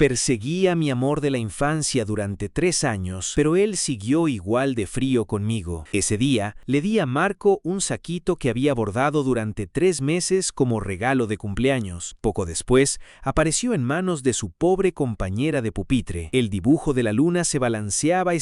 Perseguí a mi amor de la infancia durante 3 años, pero él siguió igual de frío conmigo. Ese día, le di a Marco un saquito que había bordado durante 3 meses como regalo de cumpleaños. Poco después, apareció en manos de su pobre compañera de pupitre. El dibujo de la luna se balanceaba,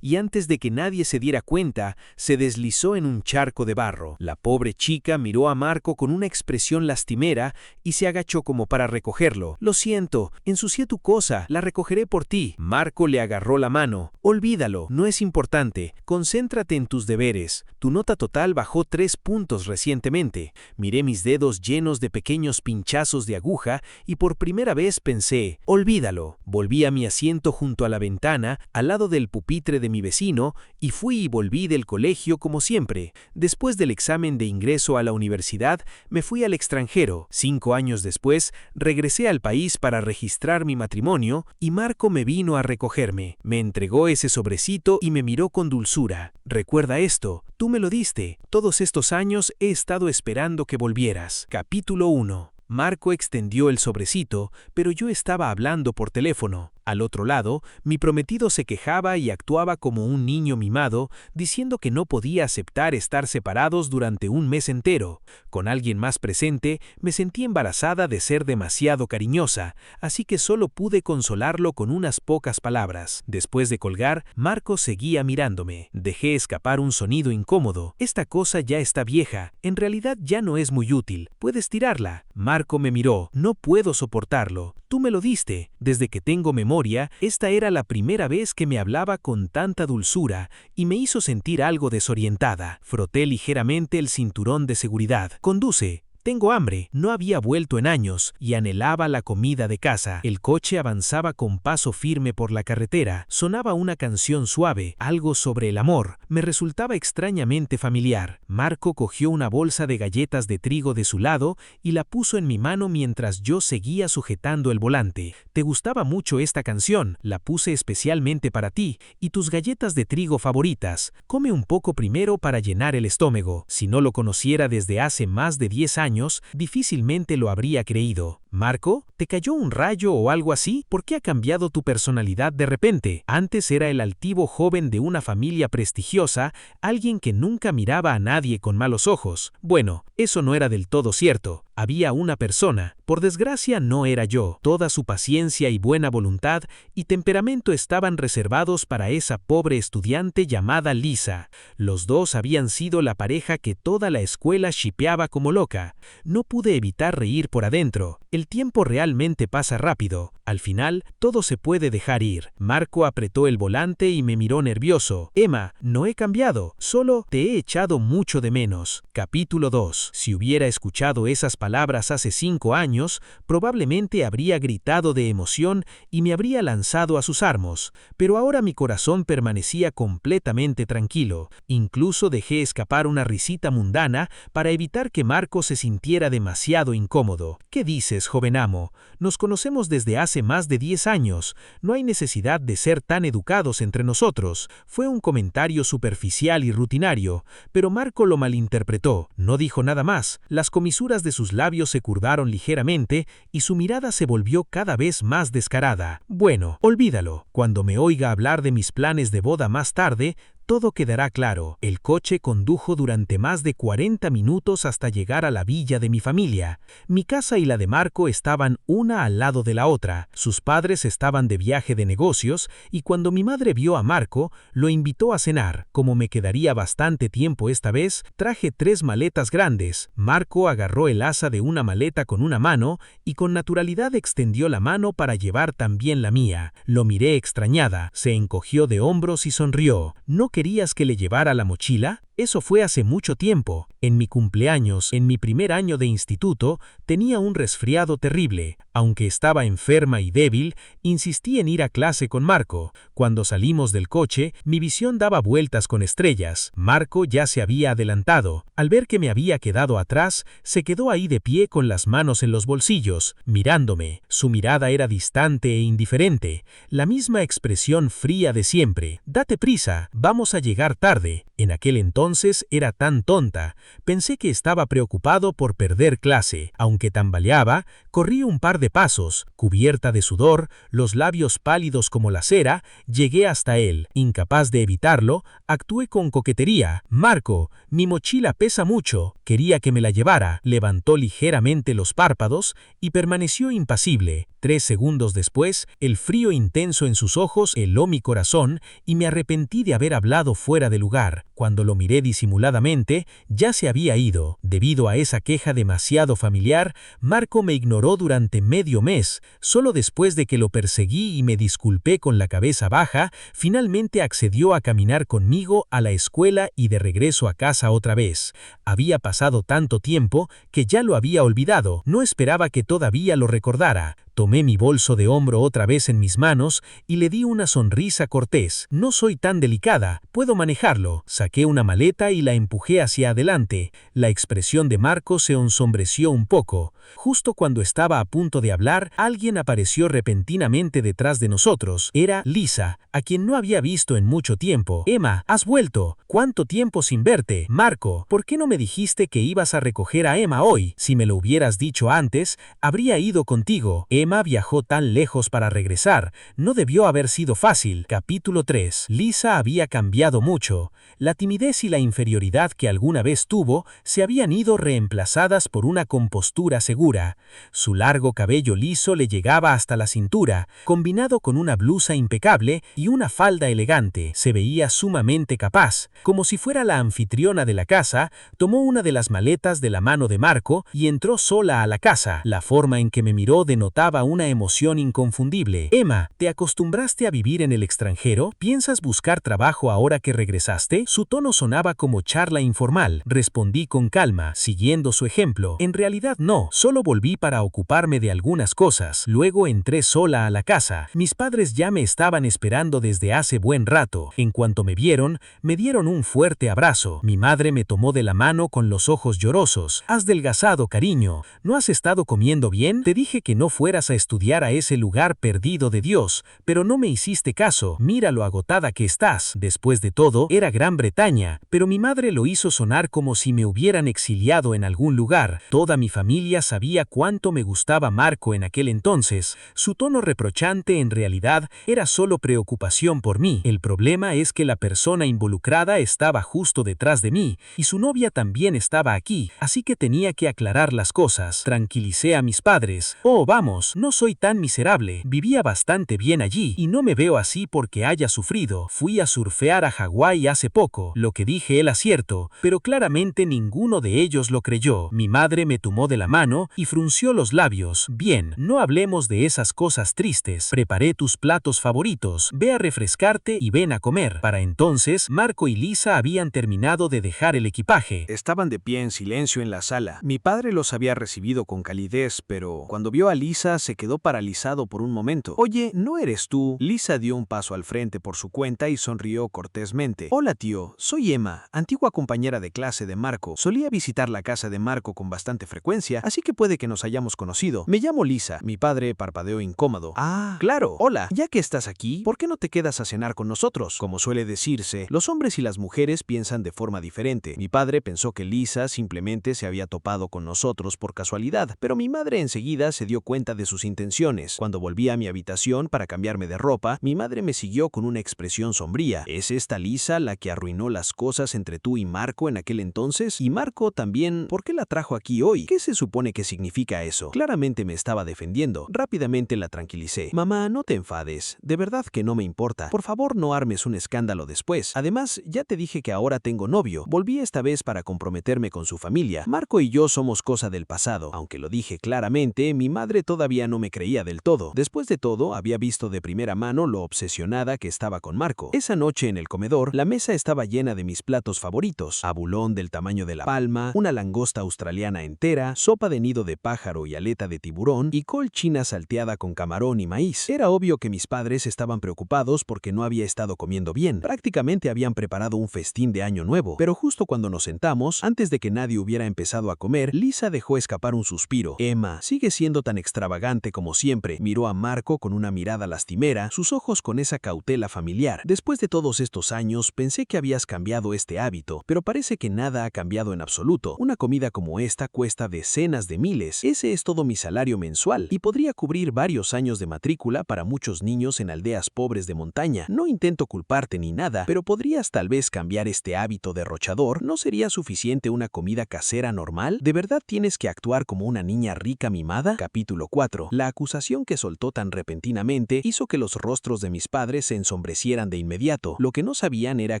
y antes de que nadie se diera cuenta, se deslizó en un charco de barro. La pobre chica miró a Marco con una expresión lastimera y se agachó como para recogerlo. «Lo siento, ensucié tu cosa, la recogeré por ti». Marco le agarró la mano. «Olvídalo, no es importante. Concéntrate en tus deberes. Tu nota total bajó 3 puntos recientemente». Miré mis dedos llenos de pequeños pinchazos de aguja y por primera vez pensé, «Olvídalo». Volví a mi asiento junto a la ventana, al lado del pupitre de mi vecino, y fui y volví del colegio como siempre. Después del examen de ingreso a la universidad, me fui al extranjero. 5 años después, regresé al país para registrar mi matrimonio y Marco me vino a recogerme. Me entregó ese sobrecito y me miró con dulzura. «Recuerda esto, tú me lo diste. Todos estos años he estado esperando que volvieras». Capítulo 1. Marco extendió el sobrecito, pero yo estaba hablando por teléfono. Al otro lado, mi prometido se quejaba y actuaba como un niño mimado, diciendo que no podía aceptar estar separados durante un mes entero. Con alguien más presente, me sentí embarazada de ser demasiado cariñosa, así que solo pude consolarlo con unas pocas palabras. Después de colgar, Marco seguía mirándome. Dejé escapar un sonido incómodo. «Esta cosa ya está vieja. En realidad ya no es muy útil. Puedes tirarla». Marco me miró. «No puedo soportarlo. Tú me lo diste. Desde que tengo memoria, esta era la primera vez que me hablaba con tanta dulzura y me hizo sentir algo desorientada». Froté ligeramente el cinturón de seguridad. «Conduce. Tengo hambre». No había vuelto en años y anhelaba la comida de casa. El coche avanzaba con paso firme por la carretera. Sonaba una canción suave, algo sobre el amor. Me resultaba extrañamente familiar. Marco cogió una bolsa de galletas de trigo de su lado y la puso en mi mano mientras yo seguía sujetando el volante. «Te gustaba mucho esta canción. La puse especialmente para ti y tus galletas de trigo favoritas. Come un poco primero para llenar el estómago». Si no lo conociera desde hace más de 10 años, difícilmente lo habría creído. «Marco, ¿te cayó un rayo o algo así? ¿Por qué ha cambiado tu personalidad de repente? Antes era el altivo joven de una familia prestigiosa, alguien que nunca miraba a nadie con malos ojos». Bueno, eso no era del todo cierto. Había una persona. Por desgracia no era yo. Toda su paciencia y buena voluntad y temperamento estaban reservados para esa pobre estudiante llamada Lisa. Los dos habían sido la pareja que toda la escuela shipeaba como loca. No pude evitar reír por adentro. El tiempo realmente pasa rápido. Al final, todo se puede dejar ir. Marco apretó el volante y me miró nervioso. «Emma, no he cambiado. Solo te he echado mucho de menos». Capítulo 2. Si hubiera escuchado esas palabras hace 5 años, probablemente habría gritado de emoción y me habría lanzado a sus armos. Pero ahora mi corazón permanecía completamente tranquilo. Incluso dejé escapar una risita mundana para evitar que Marco se sintiera demasiado incómodo. «¿Qué dices, joven amo? Nos conocemos desde hace más de 10 años. No hay necesidad de ser tan educados entre nosotros». Fue un comentario superficial y rutinario, pero Marco lo malinterpretó. No dijo nada más. Las comisuras de sus labios se curvaron ligeramente y su mirada se volvió cada vez más descarada. «Bueno, olvídalo. Cuando me oiga hablar de mis planes de boda más tarde, todo quedará claro». El coche condujo durante más de 40 minutos hasta llegar a la villa de mi familia. Mi casa y la de Marco estaban una al lado de la otra. Sus padres estaban de viaje de negocios y cuando mi madre vio a Marco, lo invitó a cenar. Como me quedaría bastante tiempo esta vez, traje 3 maletas grandes. Marco agarró el asa de una maleta con una mano y con naturalidad extendió la mano para llevar también la mía. Lo miré extrañada. Se encogió de hombros y sonrió. «¿No querías que le llevara la mochila? Eso fue hace mucho tiempo. En mi cumpleaños, en mi primer año de instituto, tenía un resfriado terrible. Aunque estaba enferma y débil, insistí en ir a clase con Marco. Cuando salimos del coche, mi visión daba vueltas con estrellas. Marco ya se había adelantado. Al ver que me había quedado atrás, se quedó ahí de pie con las manos en los bolsillos, mirándome. Su mirada era distante e indiferente, la misma expresión fría de siempre. «Date prisa, vamos a llegar tarde». En aquel entonces entonces era tan tonta. Pensé que estaba preocupado por perder clase. Aunque tambaleaba, corrí un par de pasos. Cubierta de sudor, los labios pálidos como la cera, llegué hasta él. Incapaz de evitarlo, actué con coquetería. «Marco, mi mochila pesa mucho». Quería que me la llevara. Levantó ligeramente los párpados y permaneció impasible. 3 segundos después, el frío intenso en sus ojos heló mi corazón y me arrepentí de haber hablado fuera de lugar. Cuando lo miré disimuladamente, ya se había ido. Debido a esa queja demasiado familiar, Marco me ignoró durante medio mes. Solo después de que lo perseguí y me disculpé con la cabeza baja, finalmente accedió a caminar conmigo a la escuela y de regreso a casa otra vez. Había pasado tanto tiempo que ya lo había olvidado. No esperaba que todavía lo recordara. Tomé mi bolso de hombro otra vez en mis manos y le di una sonrisa cortés. «No soy tan delicada, puedo manejarlo». Saqué una maleta y la empujé hacia adelante. La expresión de Marco se ensombreció un poco. Justo cuando estaba a punto de hablar, alguien apareció repentinamente detrás de nosotros. Era Lisa, a quien no había visto en mucho tiempo. «Emma, has vuelto. ¿Cuánto tiempo sin verte?» «Marco, ¿por qué no me dijiste que ibas a recoger a Emma hoy? Si me lo hubieras dicho antes, habría ido contigo». Emma viajó tan lejos para regresar. No debió haber sido fácil. Capítulo 3. Lisa había cambiado mucho. La timidez y la inferioridad que alguna vez tuvo se habían ido reemplazadas por una compostura segura. Su largo cabello liso le llegaba hasta la cintura, combinado con una blusa impecable y una falda elegante. Se veía sumamente capaz. Como si fuera la anfitriona de la casa, tomó una de las maletas de la mano de Marco y entró sola a la casa. La forma en que me miró denotaba una emoción inconfundible. «Emma, ¿te acostumbraste a vivir en el extranjero? ¿Piensas buscar trabajo ahora que regresaste?» Su tono sonaba como charla informal. Respondí con calma, siguiendo su ejemplo. «En realidad no, solo volví para ocuparme de algunas cosas. Luego entré sola a la casa. Mis padres ya me estaban esperando desde hace buen rato. En cuanto me vieron, me dieron un fuerte abrazo. Mi madre me tomó de la mano con los ojos llorosos. «Has delgazado, cariño. ¿No has estado comiendo bien? Te dije que no fueras a estudiar a ese lugar perdido de Dios, pero no me hiciste caso. Mira lo agotada que estás». Después de todo, era Gran Bretaña, pero mi madre lo hizo sonar como si me hubieran exiliado en algún lugar. Toda mi familia sabía cuánto me gustaba Marco en aquel entonces. Su tono reprochante en realidad era solo preocupación por mí. El problema es que la persona involucrada estaba justo detrás de mí, y su novia también estaba aquí, así que tenía que aclarar las cosas. Tranquilicé a mis padres. «Oh, vamos, no soy tan miserable. Vivía bastante bien allí, y no me veo así porque haya sufrido. Fui a surfear a Hawái hace poco». Lo que dije era cierto, pero claramente ninguno de ellos lo creyó. Mi madre me tomó de la mano y frunció los labios. «Bien, no hablemos de esas cosas tristes. Preparé tus platos favoritos. Ve a refrescarte y ven a comer». Para entonces, Marco y Lisa habían terminado de dejar el equipaje. Estaban de pie en silencio en la sala. Mi padre los había recibido con calidez, pero cuando vio a Lisa se quedó paralizado por un momento. «Oye, ¿no eres tú?» Lisa dio un paso al frente por su cuenta y sonrió cortésmente. «Hola, tío. Soy Emma, antigua compañera de clase de Marco. Solía visitar la casa de Marco con bastante frecuencia, así que puede que nos hayamos conocido. Me llamo Lisa». Mi padre parpadeó incómodo. «Ah, claro. Hola. Ya que estás aquí, ¿por qué no te quedas a cenar con nosotros?» Como suele decirse, los hombres y las mujeres piensan de forma diferente. Mi padre pensó que Lisa simplemente se había topado con nosotros por casualidad, pero mi madre enseguida se dio cuenta de sus intenciones. Cuando volví a mi habitación para cambiarme de ropa, mi madre me siguió con una expresión sombría. «¿Es esta Lisa la que arruinó las cosas entre tú y Marco en aquel entonces? Y Marco también, ¿por qué la trajo aquí hoy? ¿Qué se supone que significa eso?» Claramente me estaba defendiendo. Rápidamente la tranquilicé. «Mamá, no te enfades. De verdad que no me importa. Por favor, no armes un escándalo después. Además, ya te dije que ahora tengo novio. Volví esta vez para comprometerme con su familia. Marco y yo somos cosa del pasado». Aunque lo dije claramente, mi madre todavía no me creía del todo. Después de todo, había visto de primera mano lo obsesionada que estaba con Marco. Esa noche en el comedor, la mesa estaba llena de mis platos favoritos: abulón del tamaño de la palma, una langosta australiana entera, sopa de nido de pájaro y aleta de tiburón, y col china salteada con camarón y maíz. Era obvio que mis padres estaban preocupados porque no había estado comiendo bien. Prácticamente habían preparado un festín de Año Nuevo. Pero justo cuando nos sentamos, antes de que nadie hubiera empezado a comer, Lisa dejó escapar un suspiro. «Emma, sigue siendo tan extravagante elegante como siempre, miró a Marco con una mirada lastimera, sus ojos con esa cautela familiar. Después de todos estos años, pensé que habías cambiado este hábito, pero parece que nada ha cambiado en absoluto. Una comida como esta cuesta decenas de miles. Ese es todo mi salario mensual y podría cubrir varios años de matrícula para muchos niños en aldeas pobres de montaña. No intento culparte ni nada, pero podrías tal vez cambiar este hábito derrochador. ¿No sería suficiente una comida casera normal? ¿De verdad tienes que actuar como una niña rica mimada? Capítulo 4. La acusación que soltó tan repentinamente hizo que los rostros de mis padres se ensombrecieran de inmediato. Lo que no sabían era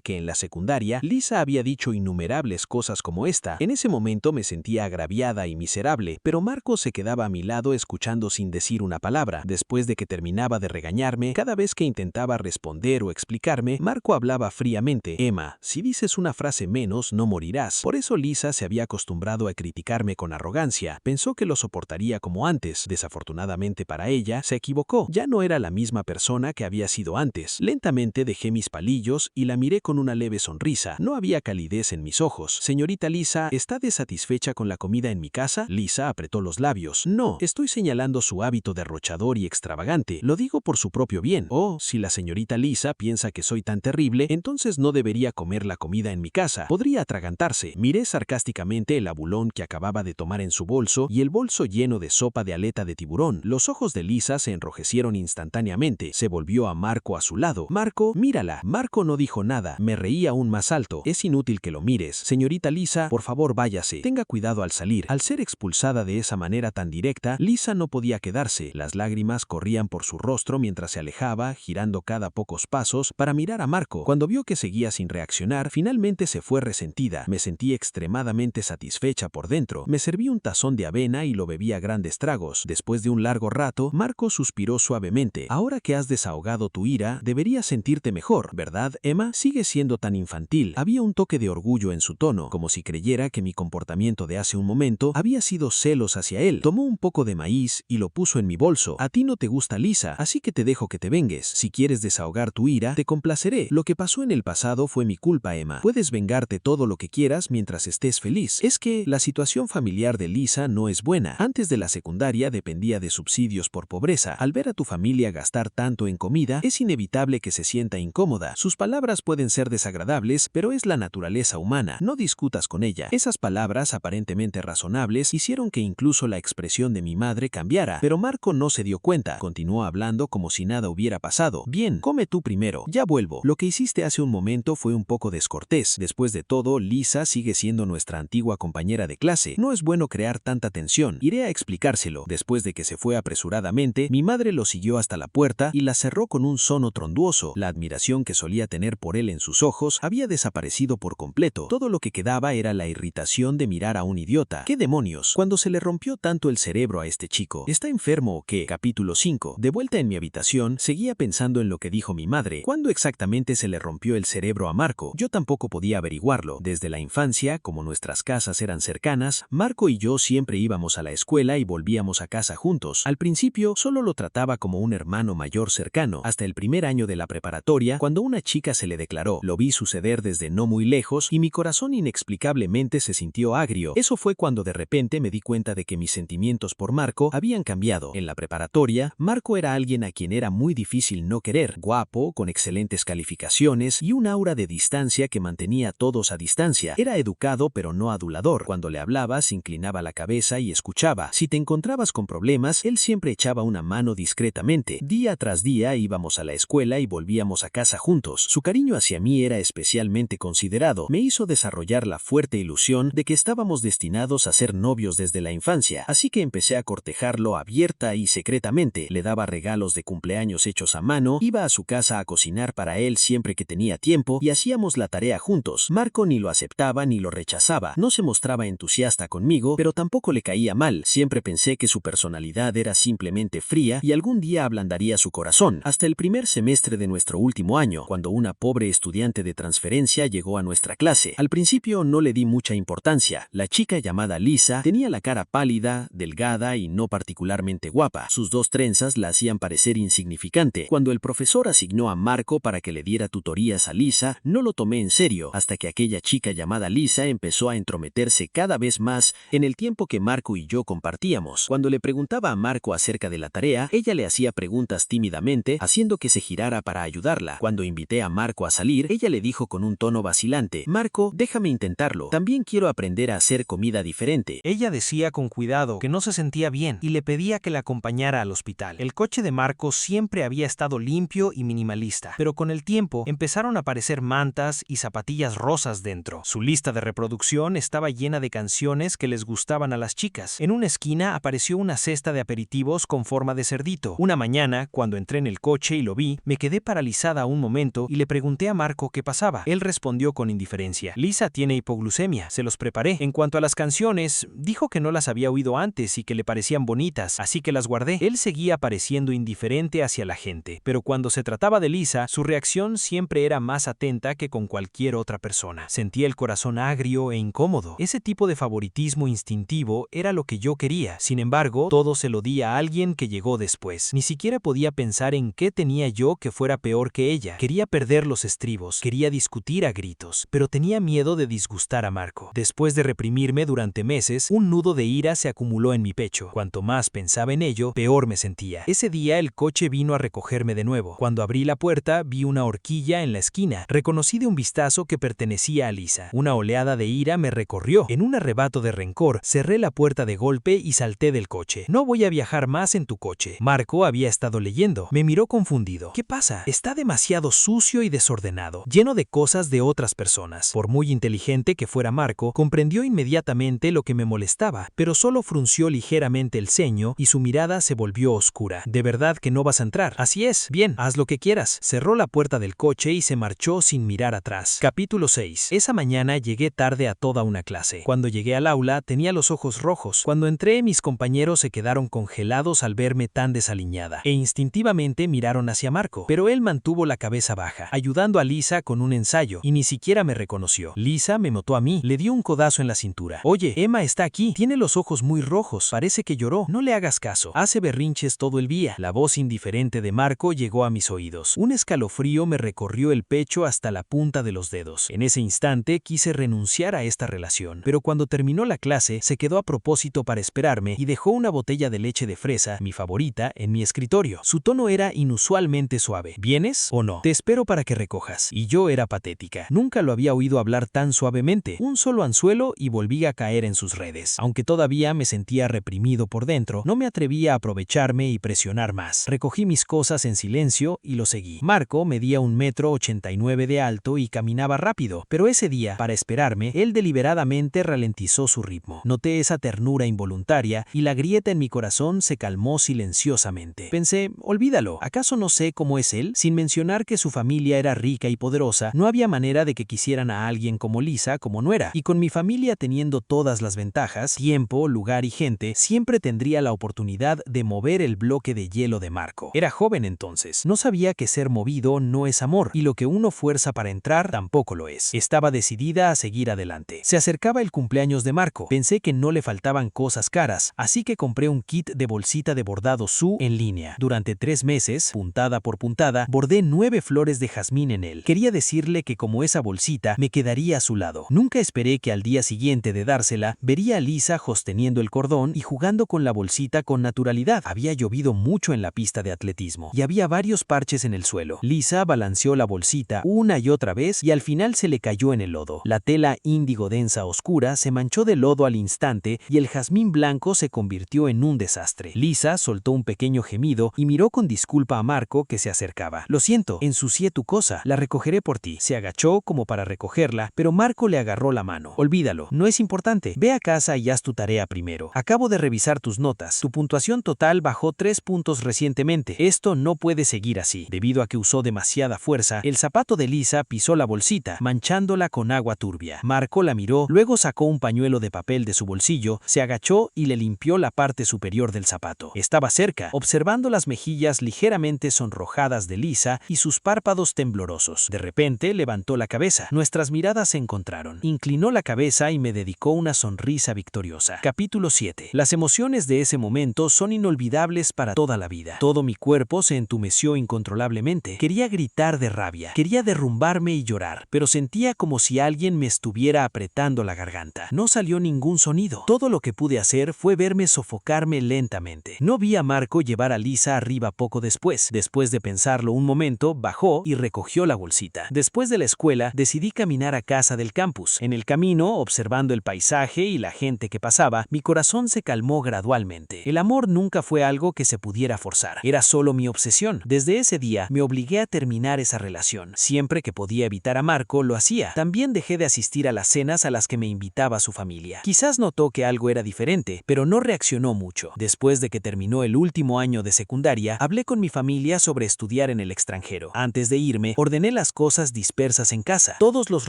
que en la secundaria, Lisa había dicho innumerables cosas como esta. En ese momento me sentía agraviada y miserable, pero Marco se quedaba a mi lado escuchando sin decir una palabra. Después de que terminaba de regañarme, cada vez que intentaba responder o explicarme, Marco hablaba fríamente. Emma, si dices una frase menos, no morirás. Por eso Lisa se había acostumbrado a criticarme con arrogancia. Pensó que lo soportaría como antes. Desafortunadamente para ella, se equivocó. Ya no era la misma persona que había sido antes. Lentamente dejé mis palillos y la miré con una leve sonrisa. No había calidez en mis ojos. Señorita Lisa, ¿está desatisfecha con la comida en mi casa? Lisa apretó los labios. No, estoy señalando su hábito derrochador y extravagante. Lo digo por su propio bien. Oh, si la señorita Lisa piensa que soy tan terrible, entonces no debería comer la comida en mi casa. Podría atragantarse. Miré sarcásticamente el abulón que acababa de tomar en su bolso y el bolso lleno de sopa de aleta de tiburón. Los ojos de Lisa se enrojecieron instantáneamente. Se volvió a Marco a su lado. Marco, mírala. Marco no dijo nada. Me reí aún más alto. Es inútil que lo mires. Señorita Lisa, por favor váyase. Tenga cuidado al salir. Al ser expulsada de esa manera tan directa, Lisa no podía quedarse. Las lágrimas corrían por su rostro mientras se alejaba, girando cada pocos pasos para mirar a Marco. Cuando vio que seguía sin reaccionar, finalmente se fue resentida. Me sentí extremadamente satisfecha por dentro. Me serví un tazón de avena y lo bebí a grandes tragos. Después de un largo rato, Marco suspiró suavemente. Ahora que has desahogado tu ira, deberías sentirte mejor, ¿verdad, Emma? Sigue siendo tan infantil. Había un toque de orgullo en su tono, como si creyera que mi comportamiento de hace un momento había sido celos hacia él. Tomó un poco de maíz y lo puso en mi bolso. A ti no te gusta Lisa, así que te dejo que te vengues. Si quieres desahogar tu ira, te complaceré. Lo que pasó en el pasado fue mi culpa, Emma. Puedes vengarte todo lo que quieras mientras estés feliz. Es que la situación familiar de Lisa no es buena. Antes de la secundaria dependía de subsidios por pobreza. Al ver a tu familia gastar tanto en comida, es inevitable que se sienta incómoda. Sus palabras pueden ser desagradables, pero es la naturaleza humana. No discutas con ella. Esas palabras, aparentemente razonables, hicieron que incluso la expresión de mi madre cambiara, pero Marco no se dio cuenta. Continuó hablando como si nada hubiera pasado. Bien, come tú primero. Ya vuelvo. Lo que hiciste hace un momento fue un poco descortés. Después de todo, Lisa sigue siendo nuestra antigua compañera de clase. No es bueno crear tanta tensión. Iré a explicárselo. Después de que se fue apresuradamente, mi madre lo siguió hasta la puerta y la cerró con un sono tronduoso. La admiración que solía tener por él en sus ojos había desaparecido por completo. Todo lo que quedaba era la irritación de mirar a un idiota. ¿Qué demonios? Cuando se le rompió tanto el cerebro a este chico, ¿está enfermo o qué? Capítulo 5. De vuelta en mi habitación, seguía pensando en lo que dijo mi madre. ¿Cuándo exactamente se le rompió el cerebro a Marco? Yo tampoco podía averiguarlo. Desde la infancia, como nuestras casas eran cercanas, Marco y yo siempre íbamos a la escuela y volvíamos a casa juntos. Al principio, solo lo trataba como un hermano mayor cercano, hasta el primer año de la preparatoria, cuando una chica se le declaró. Lo vi suceder desde no muy lejos y mi corazón inexplicablemente se sintió agrio. Eso fue cuando de repente me di cuenta de que mis sentimientos por Marco habían cambiado. En la preparatoria, Marco era alguien a quien era muy difícil no querer, guapo, con excelentes calificaciones y un aura de distancia que mantenía a todos a distancia. Era educado pero no adulador. Cuando le hablabas, inclinaba la cabeza y escuchaba. Si te encontrabas con problemas, él siempre echaba una mano discretamente. Día tras día íbamos a la escuela y volvíamos a casa juntos. Su cariño hacia mí era especialmente considerado. Me hizo desarrollar la fuerte ilusión de que estábamos destinados a ser novios desde la infancia, así que empecé a cortejarlo abierta y secretamente. Le daba regalos de cumpleaños hechos a mano, iba a su casa a cocinar para él siempre que tenía tiempo y hacíamos la tarea juntos. Marco ni lo aceptaba ni lo rechazaba. No se mostraba entusiasta conmigo, pero tampoco le caía mal. Siempre pensé que su personalidad era simplemente fría y algún día ablandaría su corazón. Hasta el primer semestre de nuestro último año, cuando una pobre estudiante de transferencia llegó a nuestra clase. Al principio no le di mucha importancia. La chica llamada Lisa tenía la cara pálida, delgada y no particularmente guapa. Sus dos trenzas la hacían parecer insignificante. Cuando el profesor asignó a Marco para que le diera tutorías a Lisa, no lo tomé en serio, hasta que aquella chica llamada Lisa empezó a entrometerse cada vez más en el tiempo que Marco y yo compartíamos. Cuando le pregunté preguntaba a Marco acerca de la tarea, ella le hacía preguntas tímidamente, haciendo que se girara para ayudarla. Cuando invité a Marco a salir, ella le dijo con un tono vacilante: «Marco, déjame intentarlo. También quiero aprender a hacer comida diferente». Ella decía con cuidado que no se sentía bien y le pedía que la acompañara al hospital. El coche de Marco siempre había estado limpio y minimalista, pero con el tiempo empezaron a aparecer mantas y zapatillas rosas dentro. Su lista de reproducción estaba llena de canciones que les gustaban a las chicas. En una esquina apareció una cesta de aperitivos con forma de cerdito. Una mañana, cuando entré en el coche y lo vi, me quedé paralizada un momento y le pregunté a Marco qué pasaba. Él respondió con indiferencia: «Lisa tiene hipoglucemia, se los preparé». En cuanto a las canciones, dijo que no las había oído antes y que le parecían bonitas, así que las guardé. Él seguía pareciendo indiferente hacia la gente, pero cuando se trataba de Lisa, su reacción siempre era más atenta que con cualquier otra persona. Sentía el corazón agrio e incómodo. Ese tipo de favoritismo instintivo era lo que yo quería. Sin embargo, todo se lo di a alguien que llegó después. Ni siquiera podía pensar en qué tenía yo que fuera peor que ella. Quería perder los estribos, quería discutir a gritos, pero tenía miedo de disgustar a Marco. Después de reprimirme durante meses, un nudo de ira se acumuló en mi pecho. Cuanto más pensaba en ello, peor me sentía. Ese día el coche vino a recogerme de nuevo. Cuando abrí la puerta, vi una horquilla en la esquina. Reconocí de un vistazo que pertenecía a Lisa. Una oleada de ira me recorrió. En un arrebato de rencor, cerré la puerta de golpe y salté del coche. «No voy a viajar más en tu coche». Marco había estado leyendo. Me miró confundido. «¿Qué pasa? Está demasiado sucio y desordenado, lleno de cosas de otras personas». Por muy inteligente que fuera Marco, comprendió inmediatamente lo que me molestaba, pero solo frunció ligeramente el ceño y su mirada se volvió oscura. «¿De verdad que no vas a entrar?» «Así es. Bien, haz lo que quieras». Cerró la puerta del coche y se marchó sin mirar atrás. Capítulo 6. Esa mañana llegué tarde a toda una clase. Cuando llegué al aula, tenía los ojos rojos. Cuando entré, mis compañeros se quedaron congelados al verme tan desaliñada, e instintivamente miraron hacia Marco, pero él mantuvo la cabeza baja, ayudando a Lisa con un ensayo, y ni siquiera me reconoció. Lisa me notó a mí, le dio un codazo en la cintura. «Oye, Emma está aquí, tiene los ojos muy rojos, parece que lloró, no le hagas caso, hace berrinches todo el día». La voz indiferente de Marco llegó a mis oídos. Un escalofrío me recorrió el pecho hasta la punta de los dedos. En ese instante quise renunciar a esta relación, pero cuando terminó la clase, se quedó a propósito para esperarme y dejó una botella de leche de fresa, mi favorita, en mi escritorio. Su tono era inusualmente suave. «¿Vienes o no? Te espero para que recojas». Y yo era patética. Nunca lo había oído hablar tan suavemente. Un solo anzuelo y volví a caer en sus redes. Aunque todavía me sentía reprimido por dentro, no me atrevía a aprovecharme y presionar más. Recogí mis cosas en silencio y lo seguí. Marco medía 1,89 m de alto y caminaba rápido, pero ese día, para esperarme, él deliberadamente ralentizó su ritmo. Noté esa ternura involuntaria y la grieta en mi corazón se calmó silenciosamente. Pensé: olvídalo, ¿acaso no sé cómo es él? Sin mencionar que su familia era rica y poderosa, no había manera de que quisieran a alguien como Lisa como nuera, y con mi familia teniendo todas las ventajas, tiempo, lugar y gente, siempre tendría la oportunidad de mover el bloque de hielo de Marco. Era joven entonces, no sabía que ser movido no es amor, y lo que uno fuerza para entrar tampoco lo es. Estaba decidida a seguir adelante. Se acercaba el cumpleaños de Marco. Pensé que no le faltaban cosas caras, así que compré un kit de bolsita de bordado Su en línea. Durante 3 meses, puntada por puntada, bordé 9 flores de jazmín en él. Quería decirle que como esa bolsita, me quedaría a su lado. Nunca esperé que al día siguiente de dársela, vería a Lisa sosteniendo el cordón y jugando con la bolsita con naturalidad. Había llovido mucho en la pista de atletismo, y había varios parches en el suelo. Lisa balanceó la bolsita una y otra vez y al final se le cayó en el lodo. La tela índigo densa oscura se manchó de lodo al instante y el jazmín blanco se convirtió en un desastre. Lisa soltó un pequeño gemido y miró con disculpa a Marco, que se acercaba. «Lo siento, ensucié tu cosa, la recogeré por ti». Se agachó como para recogerla, pero Marco le agarró la mano. «Olvídalo, no es importante. Ve a casa y haz tu tarea primero. Acabo de revisar tus notas. Tu puntuación total bajó 3 puntos recientemente. Esto no puede seguir así». Debido a que usó demasiada fuerza, el zapato de Lisa pisó la bolsita, manchándola con agua turbia. Marco la miró, luego sacó un pañuelo de papel de su bolsillo, se agachó y le limpió la parte superior del zapato. Estaba cerca, observando las mejillas ligeramente sonrojadas de Lisa y sus párpados temblorosos. De repente levantó la cabeza. Nuestras miradas se encontraron. Inclinó la cabeza y me dedicó una sonrisa victoriosa. Capítulo 7. Las emociones de ese momento son inolvidables para toda la vida. Todo mi cuerpo se entumeció incontrolablemente. Quería gritar de rabia, quería derrumbarme y llorar, pero sentía como si alguien me estuviera apretando la garganta. No salió ningún sonido. Todo lo que pude hacer fue verme sofocar bajarme lentamente. No vi a Marco llevar a Lisa arriba poco después. Después de pensarlo un momento, bajó y recogió la bolsita. Después de la escuela, decidí caminar a casa del campus. En el camino, observando el paisaje y la gente que pasaba, mi corazón se calmó gradualmente. El amor nunca fue algo que se pudiera forzar. Era solo mi obsesión. Desde ese día, me obligué a terminar esa relación. Siempre que podía evitar a Marco, lo hacía. También dejé de asistir a las cenas a las que me invitaba su familia. Quizás notó que algo era diferente, pero no reaccionó mucho. Después de que terminó el último año de secundaria, hablé con mi familia sobre estudiar en el extranjero. Antes de irme, ordené las cosas dispersas en casa. Todos los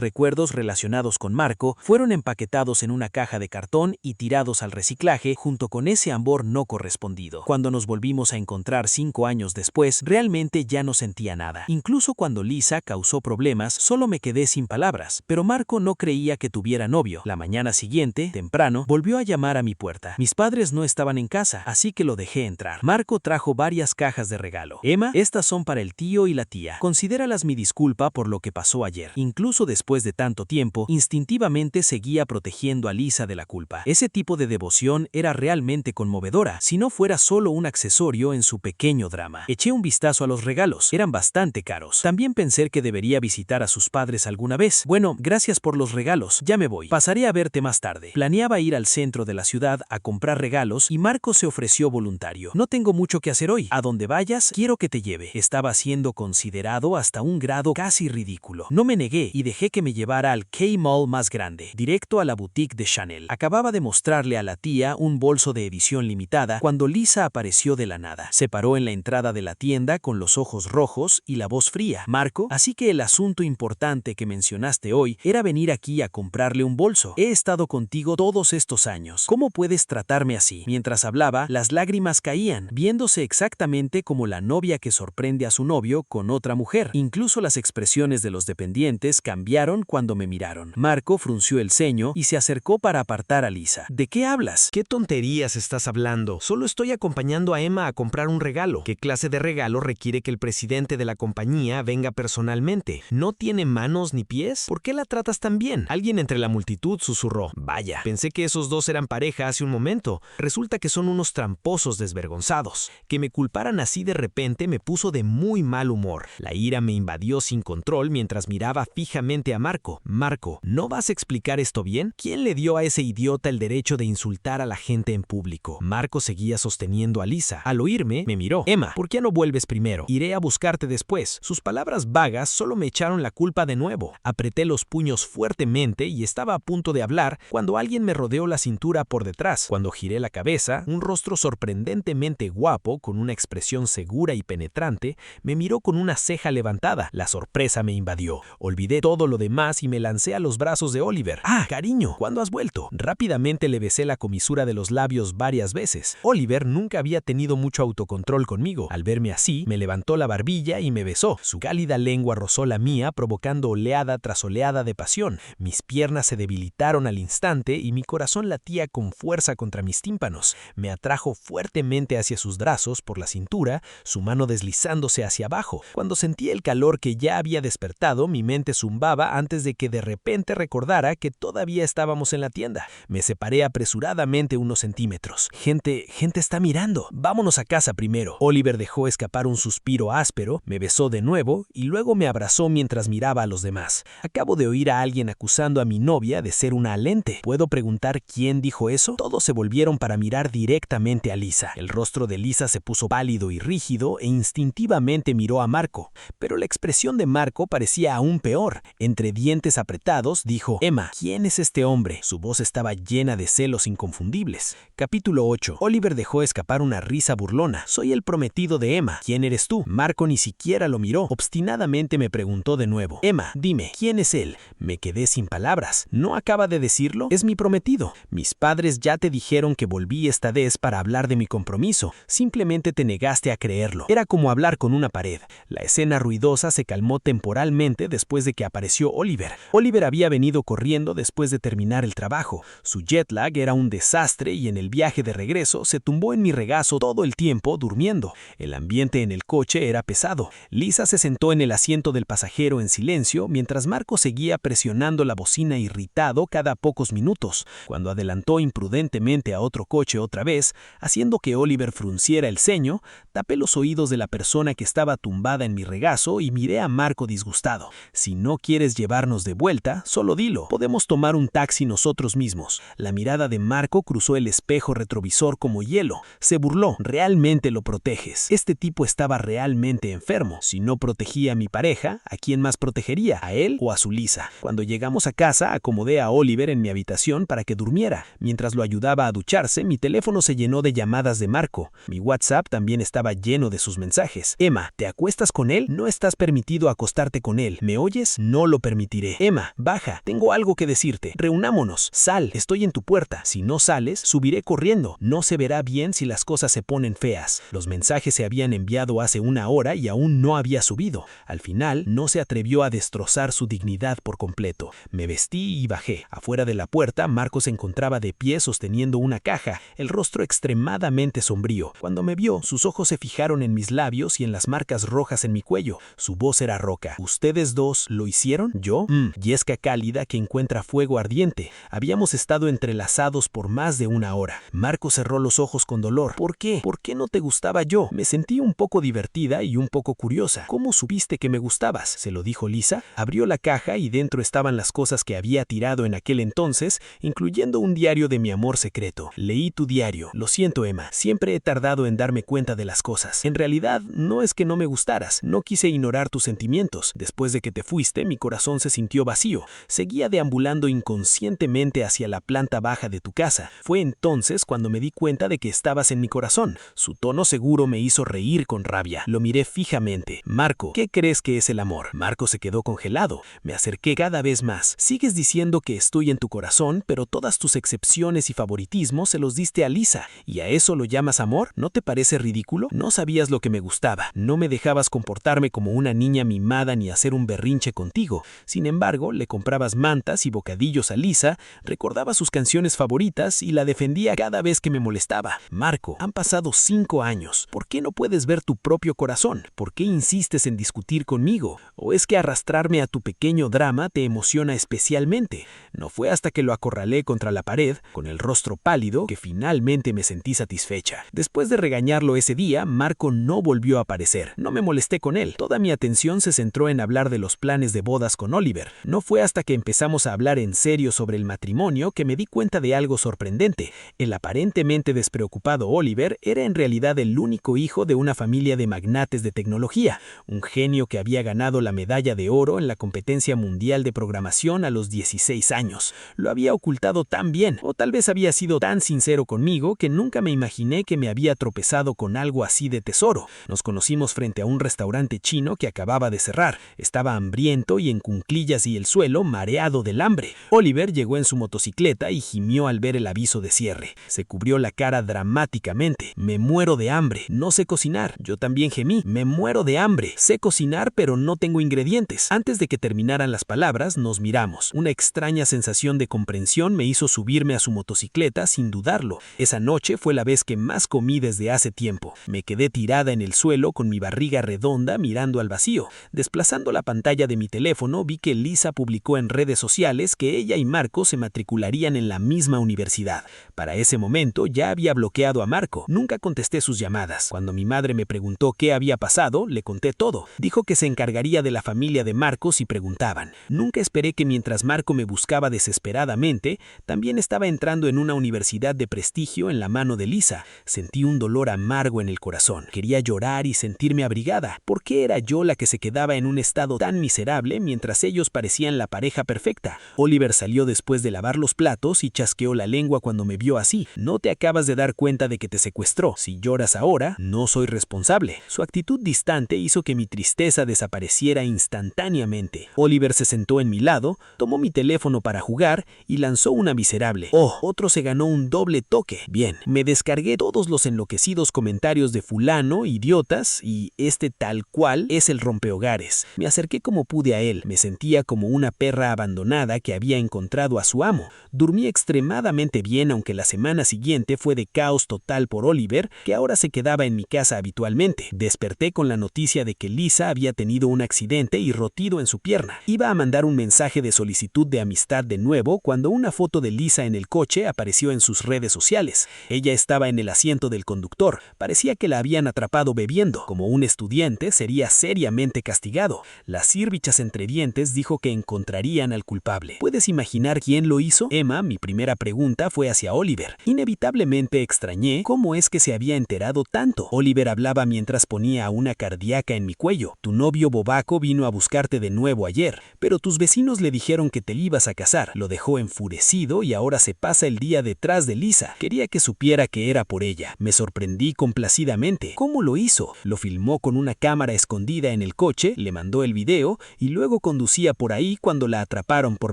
recuerdos relacionados con Marco fueron empaquetados en una caja de cartón y tirados al reciclaje junto con ese amor no correspondido. Cuando nos volvimos a encontrar 5 años después, realmente ya no sentía nada. Incluso cuando Lisa causó problemas, solo me quedé sin palabras. Pero Marco no creía que tuviera novio. La mañana siguiente, temprano, volvió a llamar a mi puerta. Mis padres no estaban en casa, así que lo dejé entrar. Marco trajo varias cajas de regalo. Emma, estas son para el tío y la tía. Considéralas mi disculpa por lo que pasó ayer. Incluso después de tanto tiempo, instintivamente seguía protegiendo a Lisa de la culpa. Ese tipo de devoción era realmente conmovedora, si no fuera solo un accesorio en su pequeño drama. Eché un vistazo a los regalos. Eran bastante caros. También pensé que debería visitar a sus padres alguna vez. Bueno, gracias por los regalos. Ya me voy. Pasaré a verte más tarde. Planeaba ir al centro de la ciudad a comprar regalos y Marco se ofreció voluntario. No tengo mucho que hacer hoy. A donde vayas, quiero que te lleve. Estaba siendo considerado hasta un grado casi ridículo. No me negué y dejé que me llevara al K-Mall más grande, directo a la boutique de Chanel. Acababa de mostrarle a la tía un bolso de edición limitada cuando Lisa apareció de la nada. Se paró en la entrada de la tienda con los ojos rojos y la voz fría. Marco, así que el asunto importante que mencionaste hoy era venir aquí a comprarle un bolso. He estado contigo todos estos años. ¿Cómo puedes tratarme así? Mientras hablaba, las lágrimas caían, viéndose exactamente como la novia que sorprende a su novio con otra mujer. Incluso las expresiones de los dependientes cambiaron cuando me miraron. Marco frunció el ceño y se acercó para apartar a Lisa. ¿De qué hablas? ¿Qué tonterías estás hablando? Solo estoy acompañando a Emma a comprar un regalo. ¿Qué clase de regalo requiere que el presidente de la compañía venga personalmente? ¿No tiene manos ni pies? ¿Por qué la tratas tan bien? Alguien entre la multitud susurró. Vaya, pensé que esos dos eran pareja hace un momento. Resulta que son unos tramposos desvergonzados. Que me culparan así de repente me puso de muy mal humor. La ira me invadió sin control mientras miraba fijamente a Marco. Marco, ¿no vas a explicar esto bien? ¿Quién le dio a ese idiota el derecho de insultar a la gente en público? Marco seguía sosteniendo a Lisa. Al oírme, me miró. Emma, ¿por qué no vuelves primero? Iré a buscarte después. Sus palabras vagas solo me echaron la culpa de nuevo. Apreté los puños fuertemente y estaba a punto de hablar cuando alguien me rodeó la cintura por detrás. Cuando giré la cabeza, un rostro sorprendentemente guapo, con una expresión segura y penetrante, me miró con una ceja levantada. La sorpresa me invadió. Olvidé todo lo demás y me lancé a los brazos de Oliver. ¡Ah, cariño! ¿Cuándo has vuelto? Rápidamente le besé la comisura de los labios varias veces. Oliver nunca había tenido mucho autocontrol conmigo. Al verme así, me levantó la barbilla y me besó. Su cálida lengua rozó la mía, provocando oleada tras oleada de pasión. Mis piernas se debilitaron al instante y mi corazón latía con fuerza contra mis tímpanos. Me atrajo fuertemente hacia sus brazos por la cintura, su mano deslizándose hacia abajo. Cuando sentí el calor que ya había despertado, mi mente zumbaba antes de que de repente recordara que todavía estábamos en la tienda. Me separé apresuradamente unos centímetros. Gente está mirando. Vámonos a casa primero. Oliver dejó escapar un suspiro áspero, me besó de nuevo y luego me abrazó mientras miraba a los demás. Acabo de oír a alguien acusando a mi novia de ser una alente. ¿Puedo preguntar quién dijo eso? Todos se volvieron para mirar directamente a Lisa. El rostro de Lisa se puso pálido y rígido e instintivamente miró a Marco. Pero la expresión de Marco parecía aún peor. Entre dientes apretados dijo: Emma, ¿quién es este hombre? Su voz estaba llena de celos inconfundibles. Capítulo 8. Oliver dejó escapar una risa burlona. Soy el prometido de Emma. ¿Quién eres tú? Marco ni siquiera lo miró. Obstinadamente me preguntó de nuevo: Emma, dime, ¿quién es él? Me quedé sin palabras. ¿No acaba de decirlo? Es mi prometido. Mis padres ya te dijeron que volví esta vez para hablar de mi compromiso. Simplemente te negaste a creerlo. Era como hablar con una pared. La escena ruidosa se calmó temporalmente después de que apareció Oliver. Oliver había venido corriendo después de terminar el trabajo. Su jet lag era un desastre y en el viaje de regreso se tumbó en mi regazo todo el tiempo durmiendo. El ambiente en el coche era pesado. Lisa se sentó en el asiento del pasajero en silencio mientras Marco seguía presionando la bocina irritado cada pocos minutos. Cuando adelantó imprudentemente a otro coche otra vez, haciendo que Oliver frunciera el ceño, tapé los oídos de la persona que estaba tumbada en mi regazo y miré a Marco disgustado. Si no quieres llevarnos de vuelta, solo dilo. Podemos tomar un taxi nosotros mismos. La mirada de Marco cruzó el espejo retrovisor como hielo. Se burló. Realmente lo proteges. Este tipo estaba realmente enfermo. Si no protegía a mi pareja, ¿a quién más protegería? ¿A él o a su Lisa? Cuando llegamos a casa, acomodé a Oliver en mi habitación para que durmiera. Mientras lo ayudaba a ducharse, mi teléfono se llenó de llamadas de Marco. Mi WhatsApp también estaba lleno de sus mensajes. Emma, ¿te acuestas con él? No estás permitido acostarte con él. ¿Me oyes? No lo permitiré. Emma, baja. Tengo algo que decirte. Reunámonos. Sal. Estoy en tu puerta. Si no sales, subiré corriendo. No se verá bien si las cosas se ponen feas. Los mensajes se habían enviado hace una hora y aún no había subido. Al final, no se atrevió a destrozar su dignidad por completo. Me vestí y bajé. Afuera de la puerta, Marco se encontraba de pie sosteniendo una caja, el rostro extremadamente sombrío. Cuando me vio, sus ojos se fijaron en mis labios y en las marcas rojas en mi cuello. Su voz era roca. ¿Ustedes dos lo hicieron? ¿Yo? Yesca cálida que encuentra fuego ardiente. Habíamos estado entrelazados por más de una hora. Marco cerró los ojos con dolor. ¿Por qué? ¿Por qué no te gustaba yo? Me sentí un poco divertida y un poco curiosa. ¿Cómo supiste que me gustabas? ¿Se lo dijo Lisa? Abrió la caja y dentro estaban las cosas que había tirado en aquel entonces, incluyendo un diario de mi amor secreto. Leí tu diario. Lo siento, Emma. Siempre he tardado en darme cuenta de las cosas. En realidad, no es que no me gustaras. No quise ignorar tus sentimientos. Después de que te fuiste, mi corazón se sintió vacío. Seguía deambulando inconscientemente hacia la planta baja de tu casa. Fue entonces cuando me di cuenta de que estabas en mi corazón. Su tono seguro me hizo reír con rabia. Lo miré fijamente. Marco, ¿qué crees que es el amor? Marco se quedó congelado. Me acerqué cada vez más. Sigues diciendo que estoy en tu corazón, pero todas tus excepciones y favoritismos se los diste a Lisa. ¿Y a eso lo llamas amor? ¿No te parece ridículo? No sabías lo que me gustaba. No me dejabas comportarme como una niña mimada ni hacer un berrinche contigo. Sin embargo, le comprabas mantas y bocadillos a Lisa, recordaba sus canciones favoritas y la defendía cada vez que me molestaba. Marco, han pasado 5 años. ¿Por qué no puedes ver tu propio corazón? ¿Por qué insistes en discutir conmigo? ¿O es que arrastrarme a tu pequeño drama te emociona especialmente? No fue hasta que lo acorralé contra la pared, con el rostro pálido, que finalmente me sentí satisfecha. Después de regañarlo ese día, Marco no volvió a aparecer. No me molesté con él. Toda mi atención se centró en hablar de los planes de bodas con Oliver. No fue hasta que empezamos a hablar en serio sobre el matrimonio que me di cuenta de algo sorprendente. El aparentemente despreocupado Oliver era en realidad el único hijo de una familia de magnates de tecnología, un genio que había ganado la medalla de oro en la competencia mundial de programación a los 16 años. Lo había ocultado tan bien, o tal vez había sido tan sincero conmigo que nunca me imaginé que me había tropezado con algo así de tesoro. Nos conocimos frente a un restaurante chino que acababa de cerrar. Estaba hambriento y en cuclillas y el suelo, mareado del hambre. Oliver llegó en su motocicleta y gimió al ver el aviso de cierre. Se cubrió la cara dramáticamente. Me muero de hambre. No sé cocinar. Yo también gemí. Me muero de hambre. Sé cocinar, pero no tengo ingredientes. Antes de que terminaran las palabras, nos miramos. Una extraña sensación de comprensión me hizo subirme a su motocicleta sin dudarlo. Esa noche fue la vez que más comí desde hace tiempo. Me quedé tirada en el suelo con mi barriga redonda mirando al vacío. Desplazando la pantalla de mi teléfono, vi que Lisa publicó en redes sociales que ella y Marco se matricularían en la misma universidad. Para ese momento ya había bloqueado a Marco. Nunca contesté sus llamadas. Cuando mi madre me preguntó qué había pasado, le conté todo. Dijo que se encargaría de la familia de Marco si preguntaban. Nunca esperé que mientras Marco me buscaba desesperadamente, también estaba entrando en una universidad de prestigio en la mano de Lisa. Sentí un dolor amargo en el corazón. Quería llorar y sentirme abrigada. ¿Por qué era yo la que se quedaba en un estado tan miserable mientras ellos parecían la pareja perfecta? Oliver salió después de lavar los platos y chasqueó la lengua cuando me vio así. No te acabas de dar cuenta de que te secuestró. Si lloras ahora, no soy responsable. Su actitud distante hizo que mi tristeza desapareciera instantáneamente. Oliver se sentó en mi lado, tomó mi teléfono para jugar y lanzó una miserable. ¡Oh! Otro se ganó un doble toque. Bien, me descargué todos los enloquecidos comentarios de fulano, idiotas, y este tal cual es el rompehogares. Me acerqué como pude a él. Me sentía como una perra abandonada que había encontrado a su amo. Dormí extremadamente bien, aunque la semana siguiente fue de caos total por Oliver, que ahora se quedaba en mi casa habitualmente. Desperté con la noticia de que Lisa había tenido un accidente y rotido en su pierna. Iba a mandar un mensaje de solicitud de amistad de nuevo cuando una foto de Lisa en el coche apareció en sus redes sociales. sociales. Ella estaba en el asiento del conductor. Parecía que la habían atrapado bebiendo. Como un estudiante, sería seriamente castigado. La sírvichas entre dientes dijo que encontrarían al culpable. ¿Puedes imaginar quién lo hizo? Emma, mi primera pregunta fue hacia Oliver. Inevitablemente extrañé cómo es que se había enterado tanto. Oliver hablaba mientras ponía a una cardíaca en mi cuello. Tu novio bobaco vino a buscarte de nuevo ayer, pero tus vecinos le dijeron que te ibas a casar. Lo dejó enfurecido y ahora se pasa el día detrás de Lisa. Quería que supiera que era por ella. Me sorprendí complacidamente. ¿Cómo lo hizo? Lo filmó con una cámara escondida en el coche, le mandó el video y luego conducía por ahí cuando la atraparon por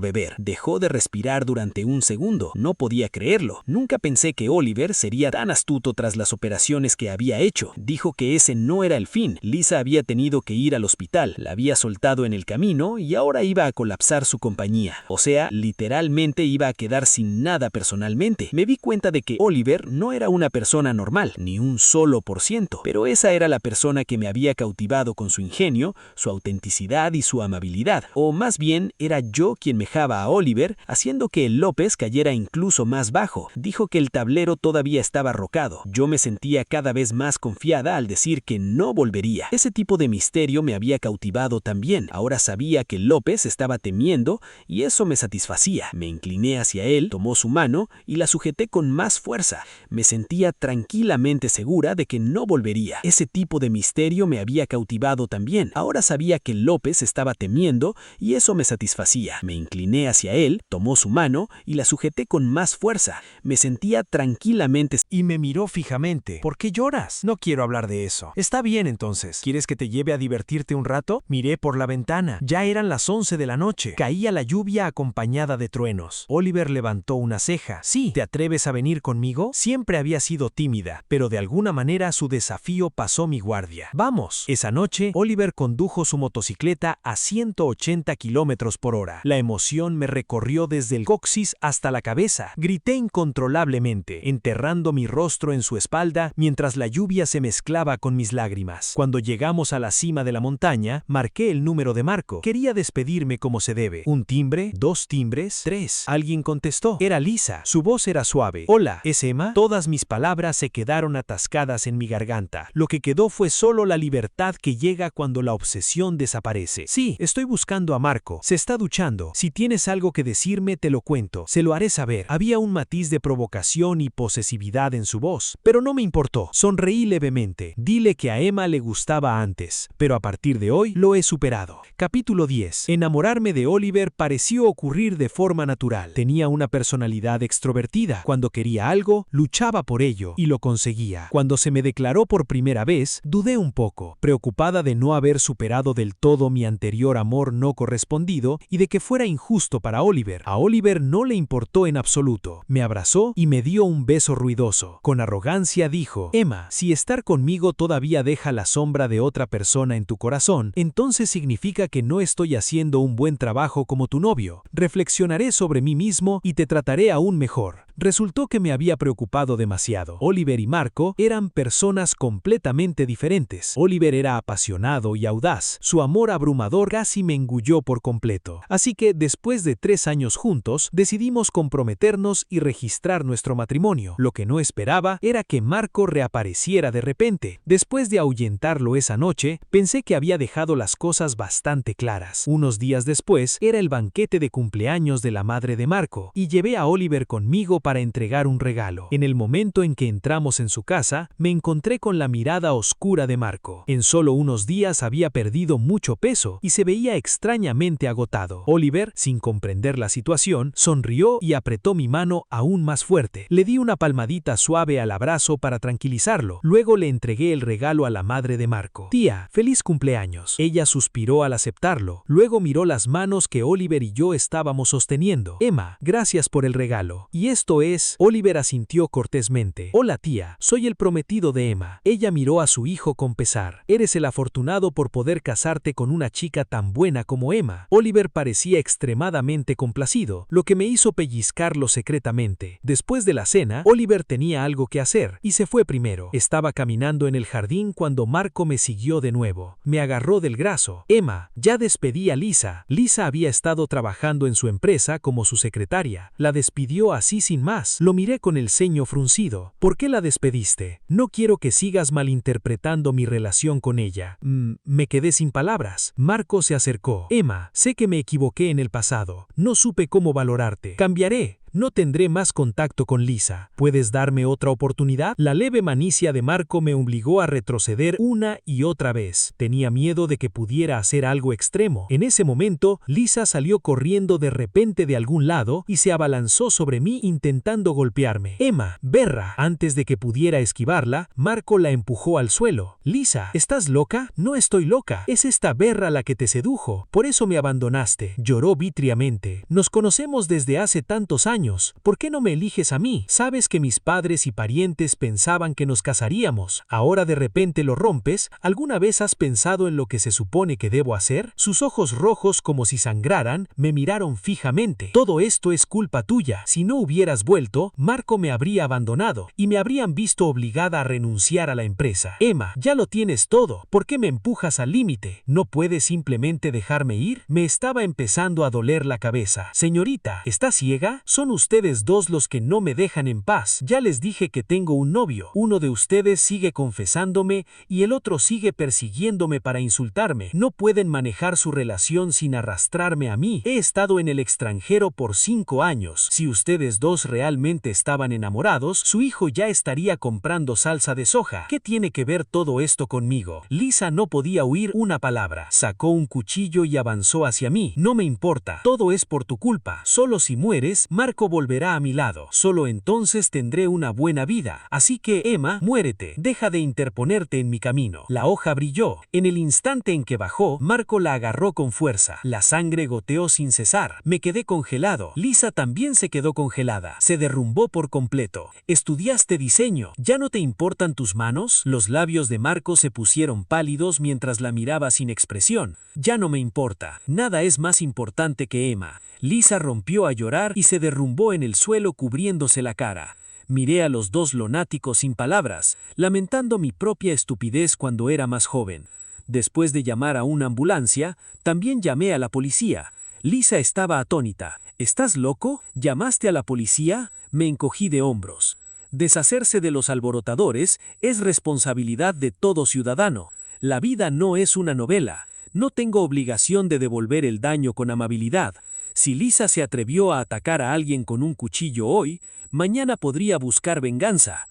beber. Dejó de respirar durante un segundo. No podía creerlo. Nunca pensé que Oliver sería tan astuto tras las operaciones que había hecho. Dijo que ese no era el fin. Lisa había tenido que ir al hospital. La había soltado en el camino y ahora iba a colapsar su compañía. O sea, literalmente iba a quedar sin nada personalmente. Me di cuenta de que Oliver no era una persona normal, ni un solo %, pero esa era la persona que me había cautivado con su ingenio, su autenticidad y su amabilidad. O más bien, era yo quien mejaba a Oliver, haciendo que el López cayera incluso más bajo. Dijo que el tablero todavía estaba rocado. Yo me sentía cada vez más confiada al decir que no volvería. Ese tipo de misterio me había cautivado también. Ahora sabía que López estaba temiendo y eso me satisfacía. Me incliné hacia él, tomó su mano y la sujeté con más fuerza. Me sentía tranquilamente segura de que no volvería. Ese tipo de misterio me había cautivado también. Ahora sabía que López estaba temiendo y eso me satisfacía. Me incliné hacia él, tomó su mano y la sujeté con más fuerza. Me sentía tranquilamente. Y me miró fijamente. ¿Por qué lloras? No quiero hablar de eso. Está bien entonces. ¿Quieres que te lleve a divertirte un rato? Miré por la ventana. Ya eran las 11 de la noche. Caía la lluvia acompañada de truenos. Oliver levantó una ceja. Sí, ¿te atreves a venir conmigo? Siempre había sido tímida, pero de alguna manera su desafío pasó mi guardia. Vamos. Esa noche, Oliver condujo su motocicleta a 180 kilómetros por hora. La emoción me recorrió desde el coxis hasta la cabeza. Grité incontrolablemente, enterrando mi rostro en su espalda mientras la lluvia se mezclaba con mis lágrimas. Cuando llegamos a la cima de la montaña, marqué el número de Marco. Quería despedirme como se debe. ¿Un timbre? ¿Dos timbres? ¿Tres? Alguien contestó. Era Lisa. Su voz era suave. Hola, ¿es Emma? Todas mis palabras se quedaron atascadas en mi garganta. Lo que quedó fue solo la libertad que llega cuando la obsesión desaparece. Sí, estoy buscando a Marco. Se está duchando. Si tienes algo que decirme, te lo cuento. Se lo haré saber. Había un matiz de provocación y posesividad en su voz, pero no me importó. Sonreí levemente. Dile que a Emma le gustaba antes, pero a partir de hoy lo he superado. Capítulo 10. Enamorarme de Oliver pareció ocurrir de forma natural. Tenía una personalidad extrovertida. Cuando quería algo, luchaba por ello y lo conseguía. Cuando se me declaró por primera vez, dudé un poco, preocupada de no haber superado del todo mi anterior amor no correspondido y de que fuera injusto para Oliver. A Oliver no le importó en absoluto. Me abrazó y me dio un beso ruidoso. Con arrogancia dijo: Emma, si estar conmigo todavía deja la sombra de otra persona en tu corazón, entonces significa que no estoy haciendo un buen trabajo como tu novio. Reflexionaré sobre mí mismo y te trataré aún mejor. Resultó que me había preocupado demasiado. Oliver y Marco eran personas completamente diferentes. Oliver era apasionado y audaz. Su amor abrumador casi me engulló por completo. Así que, después de 3 años juntos, decidimos comprometernos y registrar nuestro matrimonio. Lo que no esperaba era que Marco reapareciera de repente. Después de ahuyentarlo esa noche, pensé que había dejado las cosas bastante claras. Unos días después, era el banquete de cumpleaños de la madre de Marco, y llevé a Oliver conmigo para entregar un regalo. En el momento en que entramos en su casa, me encontré con la mirada oscura de Marco. En solo unos días había perdido mucho peso y se veía extrañamente agotado. Oliver, sin comprender la situación, sonrió y apretó mi mano aún más fuerte. Le di una palmadita suave al abrazo para tranquilizarlo. Luego le entregué el regalo a la madre de Marco. Tía, feliz cumpleaños. Ella suspiró al aceptarlo. Luego miró las manos que Oliver y yo estábamos sosteniendo. Emma, gracias por el regalo. Y esto es... Oliver asintió cortésmente. Hola tía, soy el prometido de Emma. Ella miró a su hijo con pesar. Eres el afortunado por poder casarte con una chica tan buena como Emma. Oliver parecía extremadamente complacido, lo que me hizo pellizcarlo secretamente. Después de la cena, Oliver tenía algo que hacer y se fue primero. Estaba caminando en el jardín cuando Marco me siguió de nuevo. Me agarró del brazo. Emma, ya despedí a Lisa. Lisa había estado trabajando en su empresa como su secretaria. La despidió así sin alguien más. Lo miré con el ceño fruncido. ¿Por qué la despediste? No quiero que sigas malinterpretando mi relación con ella. Me quedé sin palabras. Marco se acercó. Emma, sé que me equivoqué en el pasado. No supe cómo valorarte. Cambiaré. No tendré más contacto con Lisa. ¿Puedes darme otra oportunidad? La leve manicia de Marco me obligó a retroceder una y otra vez. Tenía miedo de que pudiera hacer algo extremo. En ese momento, Lisa salió corriendo de repente de algún lado y se abalanzó sobre mí intentando golpearme. Emma, berra. Antes de que pudiera esquivarla, Marco la empujó al suelo. Lisa, ¿estás loca? No estoy loca. Es esta berra la que te sedujo. Por eso me abandonaste. Lloró vítriamente. Nos conocemos desde hace tantos años. ¿Por qué no me eliges a mí? Sabes que mis padres y parientes pensaban que nos casaríamos. Ahora de repente lo rompes. ¿Alguna vez has pensado en lo que se supone que debo hacer? Sus ojos rojos como si sangraran me miraron fijamente. Todo esto es culpa tuya. Si no hubieras vuelto, Marco me habría abandonado y me habrían visto obligada a renunciar a la empresa. Emma, ya lo tienes todo. ¿Por qué me empujas al límite? ¿No puedes simplemente dejarme ir? Me estaba empezando a doler la cabeza. Señorita, ¿está ciega? Son ustedes dos los que no me dejan en paz. Ya les dije que tengo un novio. Uno de ustedes sigue confesándome y el otro sigue persiguiéndome para insultarme. No pueden manejar su relación sin arrastrarme a mí. He estado en el extranjero por 5 años. Si ustedes dos realmente estaban enamorados, su hijo ya estaría comprando salsa de soja. ¿Qué tiene que ver todo esto conmigo? Lisa no podía oír una palabra. Sacó un cuchillo y avanzó hacia mí. No me importa. Todo es por tu culpa. Solo si mueres, Marco volverá a mi lado. Solo entonces tendré una buena vida. Así que, Emma, muérete. Deja de interponerte en mi camino. La hoja brilló. En el instante en que bajó, Marco la agarró con fuerza. La sangre goteó sin cesar. Me quedé congelado. Lisa también se quedó congelada. Se derrumbó por completo. Estudiaste diseño. ¿Ya no te importan tus manos? Los labios de Marco se pusieron pálidos mientras la miraba sin expresión. Ya no me importa. Nada es más importante que Emma. Lisa rompió a llorar y se derrumbó en el suelo cubriéndose la cara. Miré a los dos lunáticos sin palabras, lamentando mi propia estupidez cuando era más joven. Después de llamar a una ambulancia, también llamé a la policía. Lisa estaba atónita. ¿Estás loco? ¿Llamaste a la policía? Me encogí de hombros. Deshacerse de los alborotadores es responsabilidad de todo ciudadano. La vida no es una novela. No tengo obligación de devolver el daño con amabilidad. Si Lisa se atrevió a atacar a alguien con un cuchillo hoy, mañana podría buscar venganza.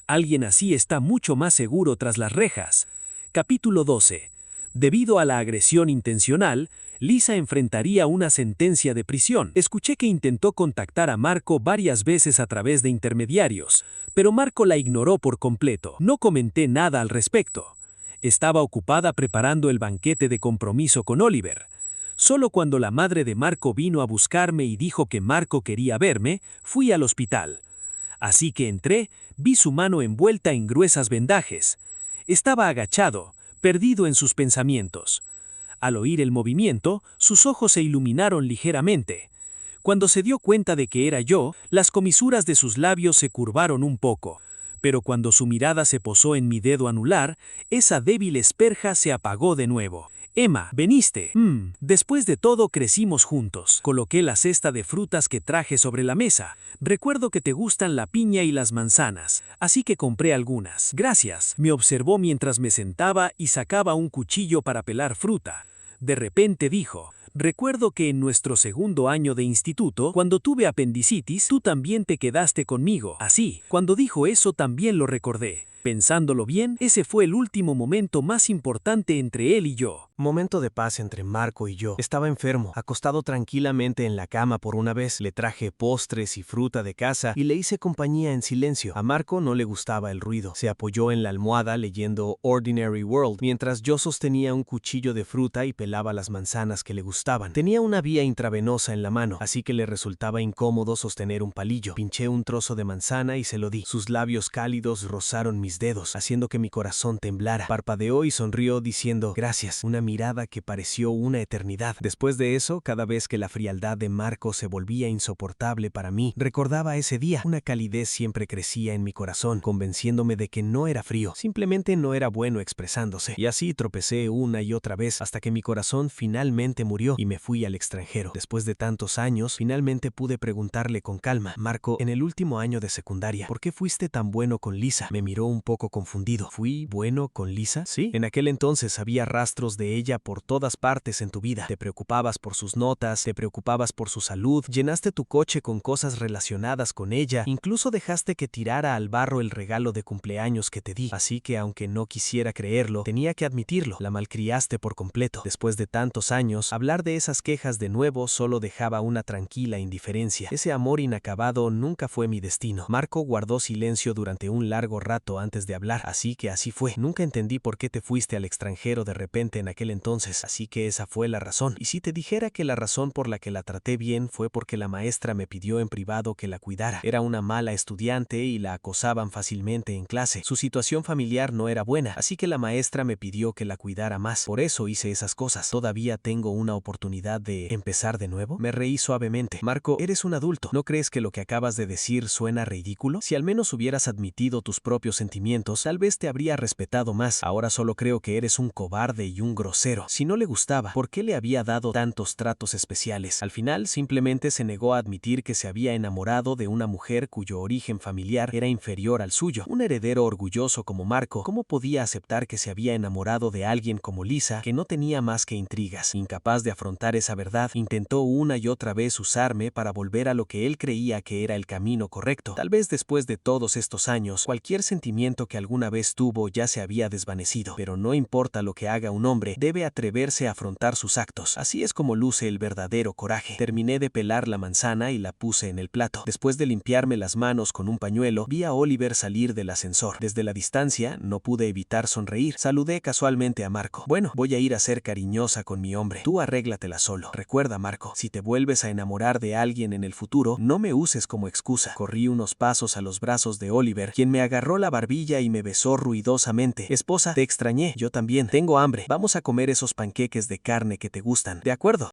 Alguien así está mucho más seguro tras las rejas. Capítulo 12. Debido a la agresión intencional, Lisa enfrentaría una sentencia de prisión. Escuché que intentó contactar a Marco varias veces a través de intermediarios, pero Marco la ignoró por completo. No comenté nada al respecto. Estaba ocupada preparando el banquete de compromiso con Oliver. Solo cuando la madre de Marco vino a buscarme y dijo que Marco quería verme, fui al hospital. Así que entré, vi su mano envuelta en gruesas vendajes. Estaba agachado, perdido en sus pensamientos. Al oír el movimiento, sus ojos se iluminaron ligeramente. Cuando se dio cuenta de que era yo, las comisuras de sus labios se curvaron un poco. Pero cuando su mirada se posó en mi dedo anular, esa débil esperja se apagó de nuevo. Emma, veniste. Después de todo crecimos juntos. Coloqué la cesta de frutas que traje sobre la mesa. Recuerdo que te gustan la piña y las manzanas, así que compré algunas. Gracias. Me observó mientras me sentaba y sacaba un cuchillo para pelar fruta. De repente dijo, recuerdo que en nuestro segundo año de instituto, cuando tuve apendicitis, tú también te quedaste conmigo. Así, cuando dijo eso también lo recordé. Pensándolo bien, ese fue el último momento más importante entre él y yo. Momento de paz entre Marco y yo. Estaba enfermo, acostado tranquilamente en la cama por una vez. Le traje postres y fruta de casa y le hice compañía en silencio. A Marco no le gustaba el ruido. Se apoyó en la almohada leyendo Ordinary World, mientras yo sostenía un cuchillo de fruta y pelaba las manzanas que le gustaban. Tenía una vía intravenosa en la mano, así que le resultaba incómodo sostener un palillo. Pinché un trozo de manzana y se lo di. Sus labios cálidos rozaron mis dedos, haciendo que mi corazón temblara. Parpadeó y sonrió diciendo, gracias. Una mirada que pareció una eternidad. Después de eso, cada vez que la frialdad de Marco se volvía insoportable para mí, recordaba ese día. Una calidez siempre crecía en mi corazón, convenciéndome de que no era frío, simplemente no era bueno expresándose. Y así tropecé una y otra vez hasta que mi corazón finalmente murió y me fui al extranjero. Después de tantos años, finalmente pude preguntarle con calma: Marco, en el último año de secundaria, ¿por qué fuiste tan bueno con Lisa? Me miró un poco confundido. ¿Fui bueno con Lisa? Sí. En aquel entonces había rastros de ella por todas partes en tu vida. Te preocupabas por sus notas, te preocupabas por su salud, llenaste tu coche con cosas relacionadas con ella, incluso dejaste que tirara al barro el regalo de cumpleaños que te di. Así que aunque no quisiera creerlo, tenía que admitirlo, la malcriaste por completo. Después de tantos años, hablar de esas quejas de nuevo solo dejaba una tranquila indiferencia. Ese amor inacabado nunca fue mi destino. Marco guardó silencio durante un largo rato antes de hablar, así que así fue. Nunca entendí por qué te fuiste al extranjero de repente en aquel entonces, así que esa fue la razón. Y si te dijera que la razón por la que la traté bien fue porque la maestra me pidió en privado que la cuidara. Era una mala estudiante y la acosaban fácilmente en clase. Su situación familiar no era buena, así que la maestra me pidió que la cuidara más. Por eso hice esas cosas. ¿Todavía tengo una oportunidad de empezar de nuevo? Me reí suavemente. Marco, eres un adulto. ¿No crees que lo que acabas de decir suena ridículo? Si al menos hubieras admitido tus propios sentimientos, tal vez te habría respetado más. Ahora solo creo que eres un cobarde y un grosero. Si no le gustaba, ¿por qué le había dado tantos tratos especiales? Al final, simplemente se negó a admitir que se había enamorado de una mujer cuyo origen familiar era inferior al suyo. Un heredero orgulloso como Marco, ¿cómo podía aceptar que se había enamorado de alguien como Lisa, que no tenía más que intrigas? Incapaz de afrontar esa verdad, intentó una y otra vez usarme para volver a lo que él creía que era el camino correcto. Tal vez después de todos estos años, cualquier sentimiento que alguna vez tuvo ya se había desvanecido. Pero no importa lo que haga un hombre, debe atreverse a afrontar sus actos. Así es como luce el verdadero coraje. Terminé de pelar la manzana y la puse en el plato. Después de limpiarme las manos con un pañuelo, vi a Oliver salir del ascensor. Desde la distancia, no pude evitar sonreír. Saludé casualmente a Marco. Bueno, voy a ir a ser cariñosa con mi hombre. Tú arréglatela solo. Recuerda, Marco, si te vuelves a enamorar de alguien en el futuro, no me uses como excusa. Corrí unos pasos a los brazos de Oliver, quien me agarró la barbilla y me besó ruidosamente. Esposa, te extrañé. Yo también. Tengo hambre. Vamos a comer esos panqueques de carne que te gustan. ¿De acuerdo?